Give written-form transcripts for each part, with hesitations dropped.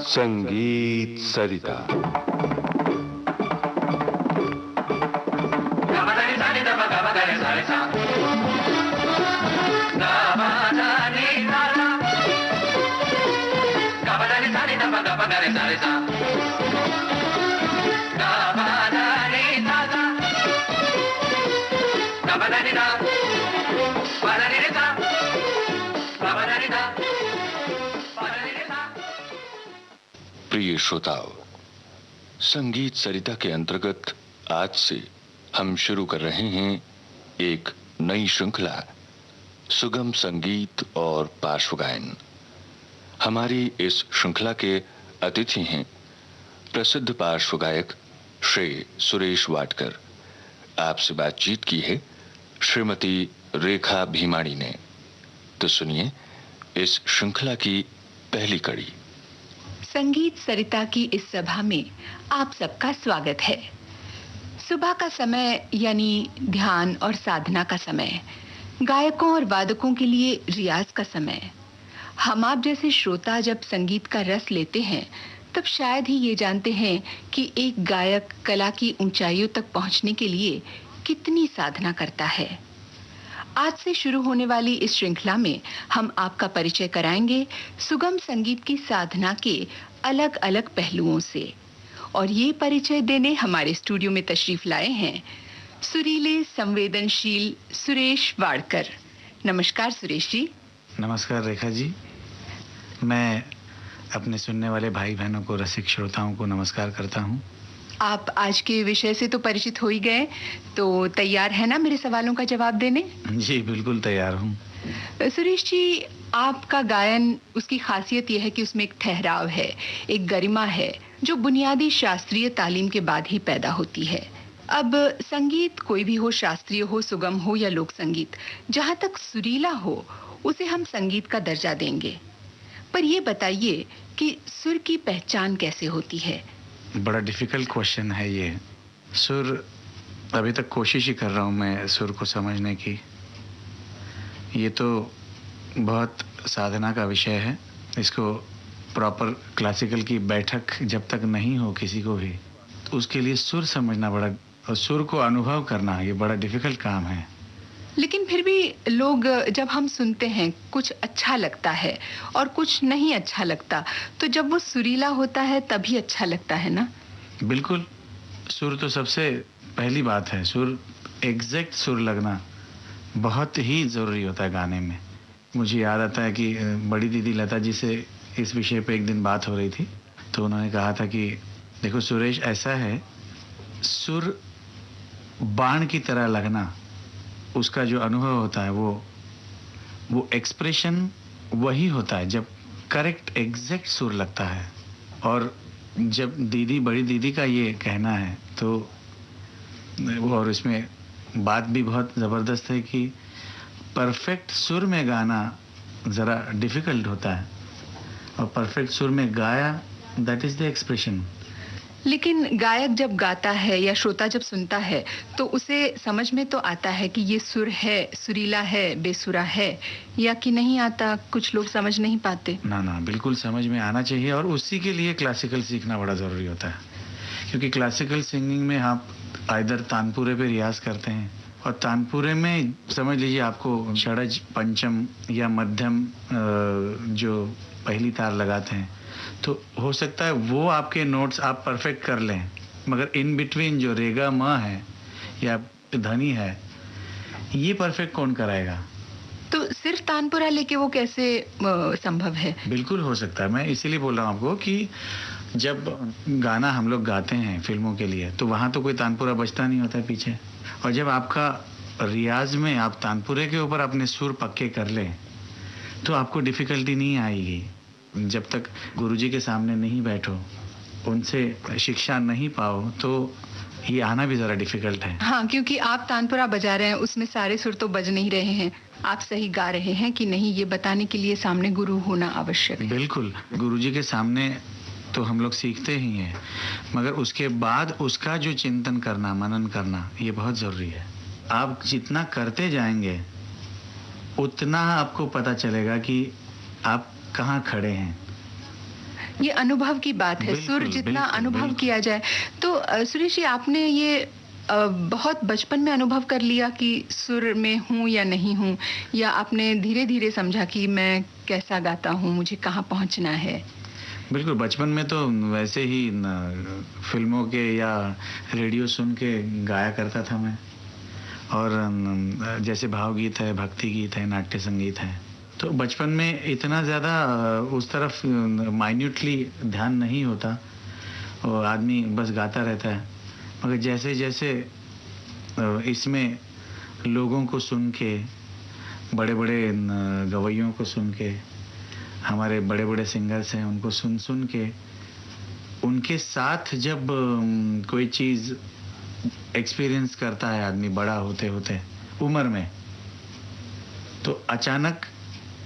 संगीत सरिता। प्रिय श्रोताओ, संगीत सरिता के अंतर्गत आज से हम शुरू कर रहे हैं एक नई श्रृंखला, सुगम संगीत और पार्श्व गायन। हमारी इस श्रृंखला के अतिथि हैं प्रसिद्ध पार्श्व गायक श्री सुरेश वाडकर। आपसे बातचीत की है श्रीमती रेखा भीमाणी ने। तो सुनिए इस श्रृंखला की पहली कड़ी। संगीत सरिता की इस सभा में आप सबका स्वागत है। सुबह का समय यानी ध्यान और साधना का समय, गायकों और वादकों के लिए रियाज का समय। हम आप जैसे श्रोता जब संगीत का रस लेते हैं तब शायद ही ये जानते हैं कि एक गायक कला की ऊंचाइयों तक पहुंचने के लिए कितनी साधना करता है। आज से शुरू होने वाली इस श्रृंखला में हम आपका परिचय कराएंगे सुगम संगीत की साधना के अलग अलग पहलुओं से। और ये परिचय देने हमारे स्टूडियो में तशरीफ लाए हैं सुरीले संवेदनशील सुरेश वाडकर। नमस्कार सुरेश जी। नमस्कार रेखा जी। मैं अपने सुनने वाले भाई बहनों को, रसिक श्रोताओं को नमस्कार करता हूँ। आप आज के विषय से तो परिचित हो ही गए, तो तैयार है ना मेरे सवालों का जवाब देने? जी बिल्कुल तैयार हूँ। सुरेश जी, आपका गायन, उसकी खासियत यह है कि उसमें एक ठहराव है, एक गरिमा है जो बुनियादी शास्त्रीय तालीम के बाद ही पैदा होती है। अब संगीत कोई भी हो, शास्त्रीय हो, सुगम हो या लोक संगीत, जहाँ तक सुरीला हो उसे हम संगीत का दर्जा देंगे। पर ये बताइए कि सुर की पहचान कैसे होती है? बड़ा डिफिकल्ट क्वेश्चन है ये। सुर, अभी तक कोशिश ही कर रहा हूँ मैं सुर को समझने की। ये तो बहुत साधना का विषय है। इसको प्रॉपर क्लासिकल की बैठक जब तक नहीं हो किसी को भी, तो उसके लिए सुर समझना बड़ा, और सुर को अनुभव करना, ये बड़ा डिफिकल्ट काम है। लेकिन फिर भी लोग, जब हम सुनते हैं कुछ अच्छा लगता है और कुछ नहीं अच्छा लगता, तो जब वो सुरीला होता है तभी अच्छा लगता है ना? बिल्कुल। सुर तो सबसे पहली बात है। सुर, एग्जैक्ट सुर लगना बहुत ही ज़रूरी होता है गाने में। मुझे याद आता है कि बड़ी दीदी लता जी से इस विषय पे एक दिन बात हो रही थी, तो उन्होंने कहा था कि देखो सुरेश, ऐसा है, सुर बाण की तरह लगना, उसका जो अनुभव होता है वो एक्सप्रेशन वही होता है जब करेक्ट एग्जैक्ट सुर लगता है। और जब दीदी, बड़ी दीदी का ये कहना है, तो और इसमें बात भी बहुत ज़बरदस्त है कि परफेक्ट सुर में गाना ज़रा डिफ़िकल्ट होता है, और परफेक्ट सुर में गाया, दैट इज़ द एक्सप्रेशन। लेकिन गायक जब गाता है या श्रोता जब सुनता है तो उसे समझ में तो आता है कि ये सुर है, सुरीला है, बेसुरा है, या कि नहीं आता? कुछ लोग समझ नहीं पाते। ना, बिल्कुल समझ में आना चाहिए, और उसी के लिए क्लासिकल सीखना बड़ा ज़रूरी होता है। क्योंकि क्लासिकल सिंगिंग में आप आइदर तानपुरे पे रियाज करते हैं, और तानपुरे में समझ लीजिए आपको षडज, पंचम या मध्यम जो पहली तार लगाते हैं, तो हो सकता है वो आपके नोट्स आप परफेक्ट कर लें, मगर इन बिटवीन जो रेगा म है या धनी है, ये परफेक्ट कौन कराएगा? तो सिर्फ तानपुरा लेके वो कैसे संभव है? बिल्कुल हो सकता है। मैं इसीलिए बोल रहा हूँ आपको कि जब गाना हम लोग गाते हैं फिल्मों के लिए, तो वहाँ तो कोई तानपुरा बजता नहीं होता है पीछे, और जब आपका रियाज में आप तानपुरे के ऊपर अपने सुर पक्के कर लें तो आपको डिफ़िकल्टी नहीं आएगी। जब तक गुरुजी के सामने नहीं बैठो, उनसे शिक्षा नहीं पाओ, तो ये आना भी ज़रा डिफ़िकल्ट है। हाँ, क्योंकि आप तानपुरा बजा रहे हैं, उसमें सारे सुर तो बज नहीं रहे हैं, आप सही गा रहे हैं कि नहीं, ये बताने के लिए सामने गुरु होना आवश्यक है। बिल्कुल, गुरुजी के सामने तो हम लोग सीखते ही हैं, मगर उसके बाद उसका जो चिंतन करना, मनन करना, ये बहुत ज़रूरी है। आप जितना करते जाएंगे उतना आपको पता चलेगा कि आप कहाँ खड़े हैं। ये अनुभव की बात है। सुर बिल्कुल, जितना बिल्कुल, अनुभव बिल्कुल। किया जाए तो सुरेश जी, आपने ये बहुत बचपन में अनुभव कर लिया कि सुर में हूँ या नहीं हूँ, या आपने धीरे धीरे समझा कि मैं कैसा गाता हूँ, मुझे कहाँ पहुँचना है? बिल्कुल, बचपन में तो वैसे ही फिल्मों के या रेडियो सुन के गाया करता था मैं। और जैसे भावगीत है, भक्ति गीत है, नाट्य संगीत है, तो बचपन में इतना ज़्यादा उस तरफ माइन्यूटली ध्यान नहीं होता और आदमी बस गाता रहता है। मगर जैसे जैसे इसमें लोगों को सुन के, बड़े बड़े गवैयों को सुन के, हमारे बड़े बड़े सिंगर्स हैं उनको सुन सुन के, उनके साथ जब कोई चीज़ एक्सपीरियंस करता है आदमी बड़ा होते होते उम्र में, तो अचानक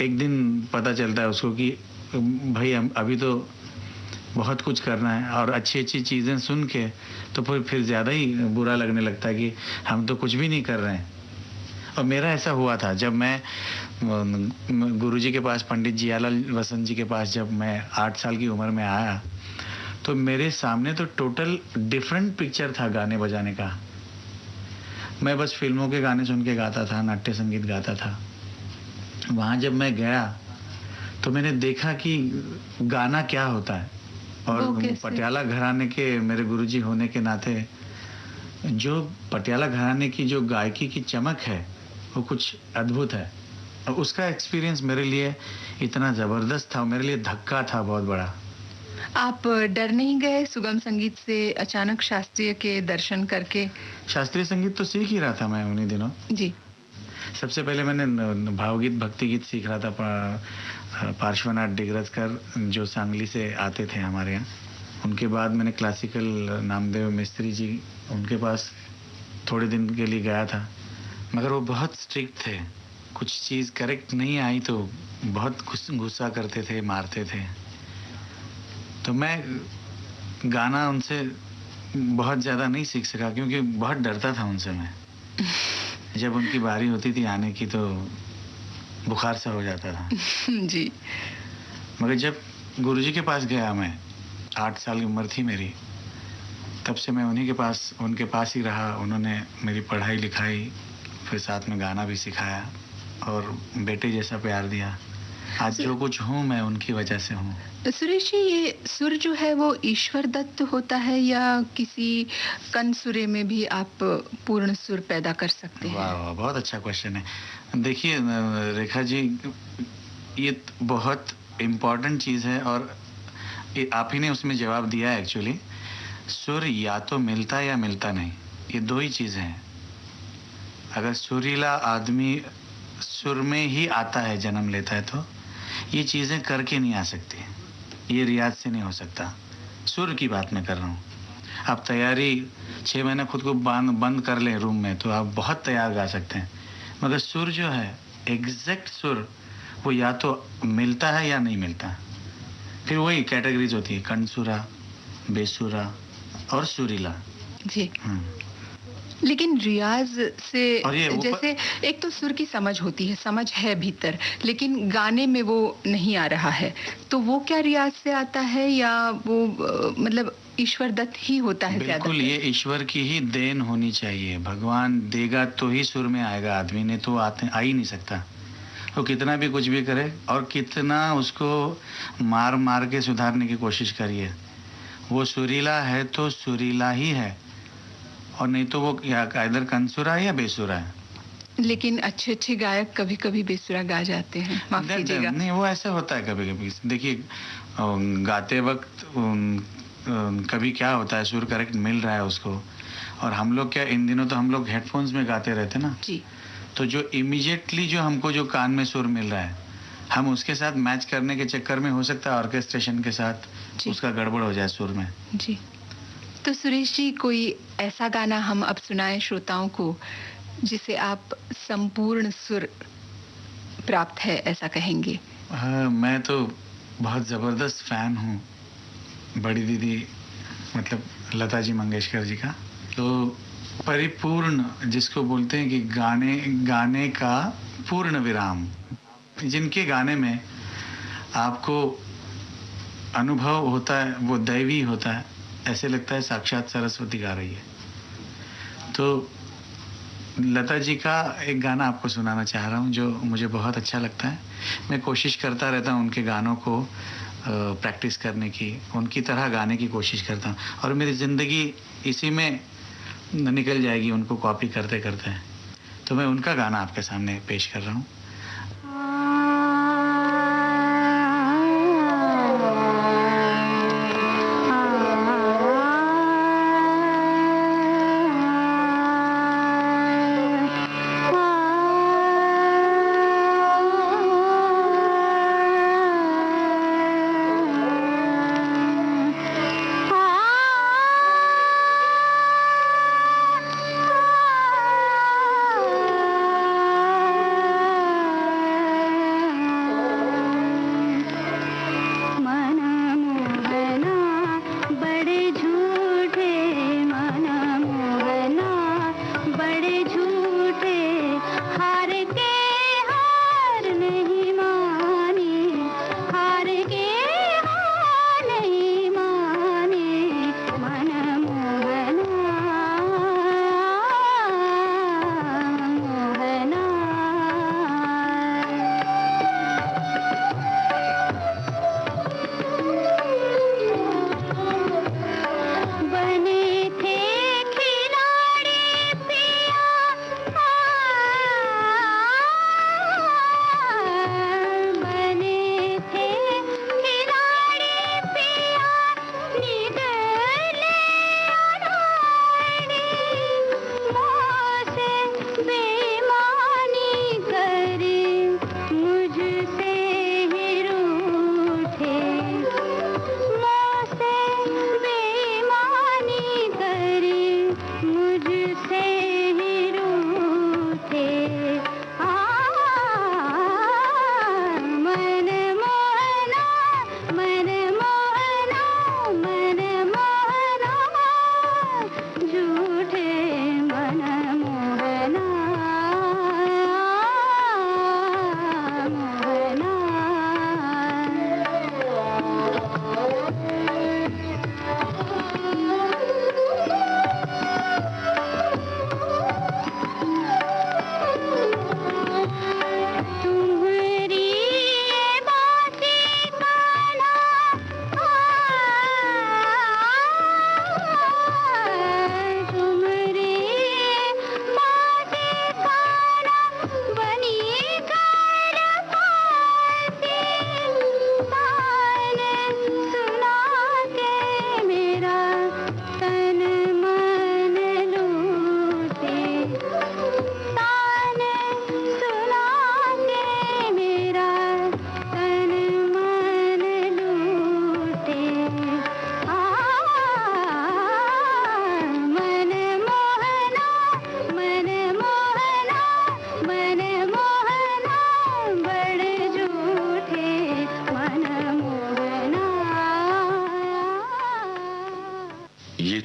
एक दिन पता चलता है उसको कि भाई हम अभी तो बहुत कुछ करना है। और अच्छी अच्छी चीज़ें सुन के तो फिर ज़्यादा ही बुरा लगने लगता है कि हम तो कुछ भी नहीं कर रहे हैं। और मेरा ऐसा हुआ था जब मैं गुरुजी के पास, पंडित जियालाल वसंत जी के पास जब मैं 8 साल की उम्र में आया, तो मेरे सामने तो टोटल डिफरेंट पिक्चर था गाने बजाने का। मैं बस फिल्मों के गाने सुन के गाता था, नाट्य संगीत गाता था। वहाँ जब मैं गया तो मैंने देखा कि गाना क्या होता है। और पटियाला घराने के मेरे गुरुजी होने के नाते जो पटियाला घराने की जो गायकी की चमक है वो कुछ अद्भुत है। और उसका एक्सपीरियंस मेरे लिए इतना ज़बरदस्त था, मेरे लिए धक्का था बहुत बड़ा। आप डर नहीं गए सुगम संगीत से अचानक शास्त्रीय के दर्शन करके? शास्त्रीय संगीत तो सीख ही रहा था मैं उन्हीं दिनों जी। सबसे पहले मैंने भावगीत, भक्ति गीत सीख रहा था पार्श्वनाथ डिग्रजकर जो सांगली से आते थे हमारे यहाँ। उनके बाद मैंने क्लासिकल नामदेव मिस्त्री जी, उनके पास थोड़े दिन के लिए गया था, मगर वो बहुत स्ट्रिक्ट थे। कुछ चीज़ करेक्ट नहीं आई तो बहुत गुस्सा करते थे, मारते थे। तो मैं गाना उनसे बहुत ज़्यादा नहीं सीख सका क्योंकि बहुत डरता था उनसे मैं। जब उनकी बारी होती थी आने की तो बुखार सा हो जाता था। जी। मगर जब गुरुजी के पास गया मैं, 8 साल की उम्र थी मेरी, तब से मैं उनके पास ही रहा। उन्होंने मेरी पढ़ाई लिखाई, फिर साथ में गाना भी सिखाया और बेटे जैसा प्यार दिया। आज जो कुछ हूँ मैं उनकी वजह से हूँ। सुरेश जी, ये सुर जो है वो ईश्वर दत्त होता है या किसी कन सुरे में भी आप पूर्ण सुर पैदा कर सकते हैं? वाह वाह, बहुत अच्छा क्वेश्चन है। देखिए रेखा जी, ये बहुत इम्पोर्टेंट चीज़ है और आप ही ने उसमें जवाब दिया है एक्चुअली। सुर या तो मिलता या मिलता नहीं, ये दो ही चीज़ें हैं। अगर सुरीला आदमी सुर में ही आता है, जन्म लेता है, तो ये चीज़ें करके नहीं आ सकती, ये रियाज से नहीं हो सकता। सुर की बात मैं कर रहा हूँ। आप तैयारी 6 महीने खुद को बंद कर लें रूम में तो आप बहुत तैयार गा सकते हैं, मगर सुर जो है, एग्जैक्ट सुर, वो या तो मिलता है या नहीं मिलता। फिर वही कैटेगरीज होती है, कंसुरा, बेसुरा और सुरीला। जी। लेकिन रियाज से जैसे एक तो सुर की समझ होती है, समझ है भीतर, लेकिन गाने में वो नहीं आ रहा है, तो वो क्या रियाज से आता है या वो मतलब ईश्वर दत्त ही होता है? बिल्कुल, ये ईश्वर की ही देन होनी चाहिए। भगवान देगा तो ही सुर में आएगा, आदमी ने तो आ ही नहीं सकता। वो कितना भी कुछ भी करे और कितना उसको मार मार के सुधारने की कोशिश करिए, वो सुरीला है तो सुरीला ही है, और नहीं तो वो इधर कंसुरा है या बेसुरा है। लेकिन अच्छे अच्छे गायक कभी कभी बेसुरा गा जाते हैं, माफ कीजिएगा। नहीं, वो ऐसा होता है कभी कभी। देखिए गाते वक्त कभी क्या होता है, सुर करेक्ट मिल रहा है उसको, और हम लोग क्या, इन दिनों तो हम लोग हेडफोन्स में गाते रहते ना जी, तो जो इमीडिएटली जो हमको जो कान में सुर मिल रहा है, हम उसके साथ मैच करने के चक्कर में हो सकता है ऑर्केस्ट्रेशन के साथ उसका गड़बड़ हो जाए सुर में। जी। तो सुरेश जी, कोई ऐसा गाना हम अब सुनाएं श्रोताओं को जिसे आप संपूर्ण सुर प्राप्त है ऐसा कहेंगे? हाँ, मैं तो बहुत ज़बरदस्त फ़ैन हूँ बड़ी दीदी, मतलब लता जी मंगेशकर जी का। तो परिपूर्ण, जिसको बोलते हैं कि गाने का पूर्ण विराम, जिनके गाने में आपको अनुभव होता है, वो दैवी होता है, ऐसे लगता है साक्षात सरस्वती गा रही है। तो लता जी का एक गाना आपको सुनाना चाह रहा हूँ जो मुझे बहुत अच्छा लगता है। मैं कोशिश करता रहता हूँ उनके गानों को प्रैक्टिस करने की, उनकी तरह गाने की कोशिश करता हूँ, और मेरी ज़िंदगी इसी में निकल जाएगी उनको कॉपी करते करते। तो मैं उनका गाना आपके सामने पेश कर रहा हूँ।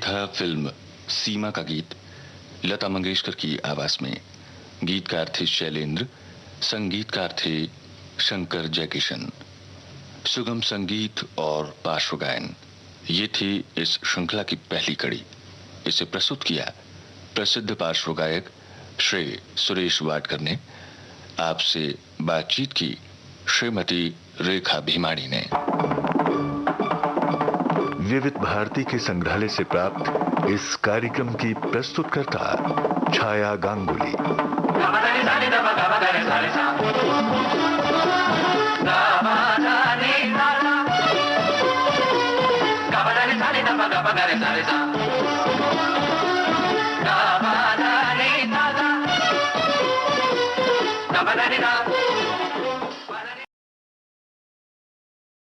था फिल्म सीमा का गीत लता मंगेशकर की आवाज में। गीतकार थे शैलेंद्र, संगीतकार थे शंकर जयकिशन। सुगम संगीत और पार्श्व गायन, ये थी इस श्रृंखला की पहली कड़ी। इसे प्रस्तुत किया प्रसिद्ध पार्श्व गायक श्री सुरेश वाडकर ने। आपसे बातचीत की श्रीमती रेखा भीमाणी ने। विविध भारती के संग्रहालय से प्राप्त इस कार्यक्रम की प्रस्तुतकर्ता छाया गांगुली।